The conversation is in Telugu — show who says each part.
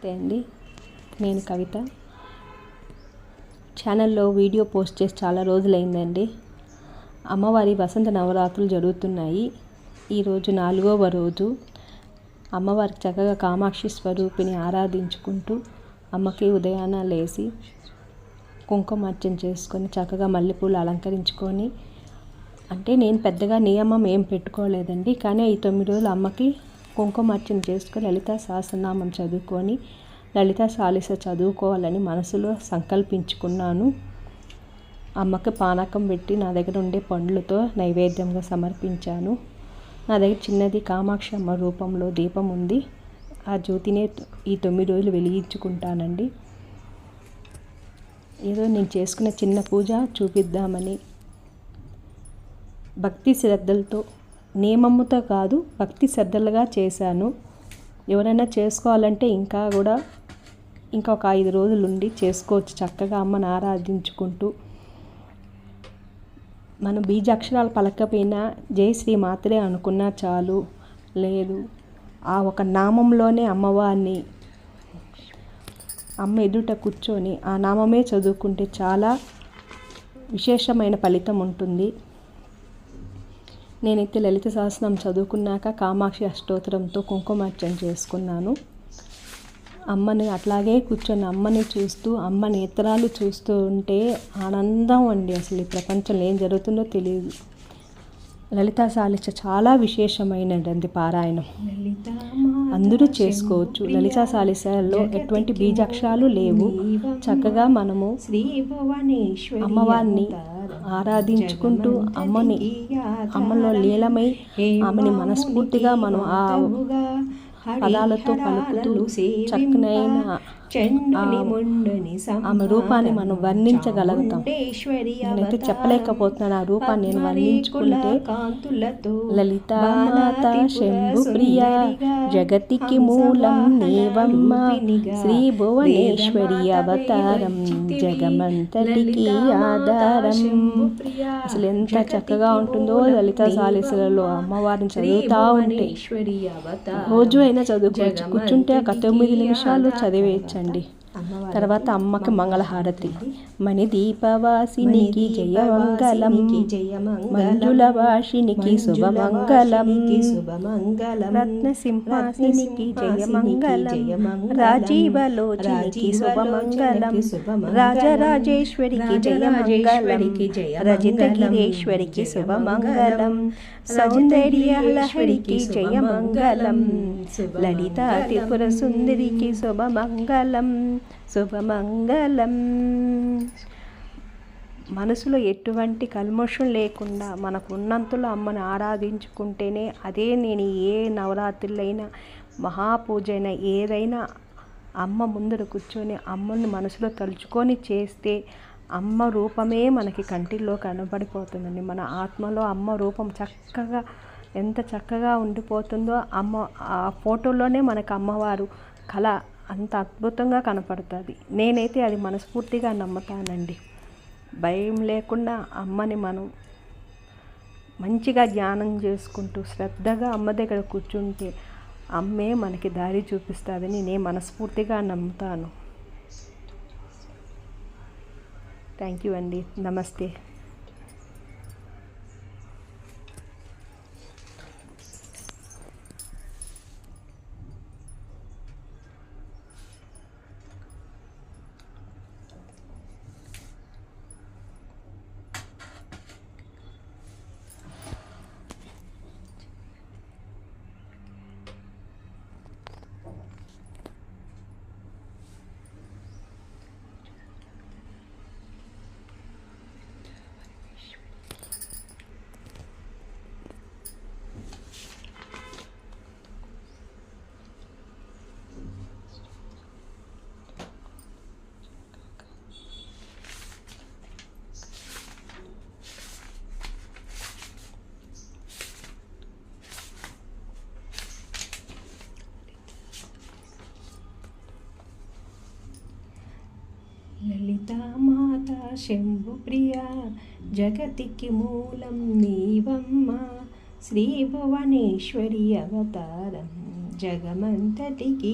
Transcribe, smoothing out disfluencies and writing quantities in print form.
Speaker 1: నమస్తే అండి, నేను కవిత. ఛానల్లో వీడియో పోస్ట్ చేసి చాలా రోజులైందండి. అమ్మవారి వసంత నవరాత్రులు జరుగుతున్నాయి. ఈరోజు 4వ రోజు. అమ్మవారికి చక్కగా కామాక్షి స్వరూపిణి ఆరాధించుకుంటూ అమ్మకి ఉదయాన లేచి కుంకుమార్చన చేసుకొని చక్కగా మల్లెపూలు అలంకరించుకొని, అంటే నేను పెద్దగా నియమం ఏం పెట్టుకోలేదండి, కానీ ఈ 9 రోజులు అమ్మకి కుంకుమార్చన చేసుకొని లలితా సహస్రనామం చదువుకొని లలితా సాలిస చదువుకోవాలని మనసులో సంకల్పించుకున్నాను. అమ్మకి పానకం పెట్టి నా దగ్గర ఉండే పండ్లతో నైవేద్యంగా సమర్పించాను. నా దగ్గర చిన్నది కామాక్షి అమ్మ రూపంలో దీపం ఉంది. ఆ జ్యోతినే ఈ 9 రోజులు వెలిగించుకుంటానండి. ఏదో నేను చేసుకున్న చిన్న పూజ చూపిద్దామని భక్తి శ్రద్ధలతో, నియమముతో కాదు, భక్తి శ్రద్ధలుగా చేశాను. ఎవరైనా చేసుకోవాలంటే ఇంకా ఒక 5 రోజులు ఉండి చేసుకోవచ్చు. చక్కగా అమ్మను ఆరాధించుకుంటూ మనం బీజాక్షరాలు పలకపోయినా జయశ్రీ మాత్రే అనుకున్నా చాలు. లేదు, ఆ ఒక నామంలోనే అమ్మవారిని అమ్మ ఎదుట కూర్చొని ఆ నామమే చదువుకుంటే చాలా విశేషమైన ఫలితం ఉంటుంది. నేనైతే లలిత సహస్రనామం చదువుకున్నాక కామాక్షి అష్టోత్తరంతో కుంకుమార్చన చేసుకున్నాను. అమ్మని అట్లాగే కూర్చొని అమ్మని చూస్తూ, అమ్మ నేత్రాలు చూస్తూ ఉంటే ఆనందం అండి. అసలు ఈ ప్రపంచంలో ఏం జరుగుతుందో తెలియదు. లలితా సాలిస చాలా విశేషమైనది పారాయణం. అందరూ చేసుకోవచ్చు. లలితా సాలిసలో ఎటువంటి బీజాక్షరాలు లేవు. చక్కగా మనము అమ్మవారిని ఆరాధించుకుంటూ అమ్మలో లీలమై ఆమెని మనస్ఫూర్తిగా మనం ఆ పదాలతో పలుకుతూ చక్కనైన ఆమె రూపాన్ని మనం వర్ణించగలుగుతాం. నేనైతే చెప్పలేకపోతున్నాను ఆ రూపాన్ని నేను వర్ణించుకుంటే. లలితామాత శంభు ప్రియ జగతికి మూలం నీవమ్మ, శ్రీ భువనేశ్వరి అవతారం జగమంతటికి ఆధారం. అసలు ఎంత చక్కగా ఉంటుందో లలితా సాలిసలలో అమ్మవారిని చదువుతూ ఉంటే. రోజు అయినా చదువుకోవచ్చు. కూర్చుంటే ఒక 9 నిమిషాలు చదివేయచ్చండి. తర్వాత అమ్మకి మంగళహారతి. మణిదీపవాసినికి జయమంగళం, మంజుల వాసినికి శుభమంగళం, రత్నసింహాసినికి జయమంగళం, రాజీవలోచనికి శుభమంగళం, రాజరాజేశ్వరికి జయమంగళం, రజితగిరీశ్వరికి శుభమంగళం, సౌందర్యలహరికి జయమంగళం, లలితా త్రిపుర సుందరికి శుభమంగళం, శుభమంగళం. మనసులో ఎటువంటి కల్మషం లేకుండా మనకు ఉన్నంతలో అమ్మని ఆరాధించుకుంటేనే, అదే నేను ఏ నవరాత్రులైనా మహాపూజ అయినా ఏదైనా అమ్మ ముందర కూర్చొని అమ్మని మనసులో తలుచుకొని చేస్తే అమ్మ రూపమే మనకి కంటిలో కనబడిపోతుందండి. మన ఆత్మలో అమ్మ రూపం చక్కగా ఎంత చక్కగా ఉండిపోతుందో అమ్మ ఆ ఫోటోలోనే మనకు అమ్మవారు కళ అంత అద్భుతంగా కనపడుతుంది. నేనైతే అది మనస్ఫూర్తిగా నమ్ముతానండి. భయం లేకుండా అమ్మని మనం మంచిగా ధ్యానం చేసుకుంటూ శ్రద్ధగా అమ్మ దగ్గర కూర్చుంటే అమ్మే మనకి దారి చూపిస్తుందని నేను మనస్ఫూర్తిగా నమ్ముతాను. థ్యాంక్ యూ అండి. నమస్తే. లలితామాత శంభు ప్రియ జగతికి మూలం నీవమ్మ, శ్రీ భువనేశ్వరి అవతారం జగమంతటికి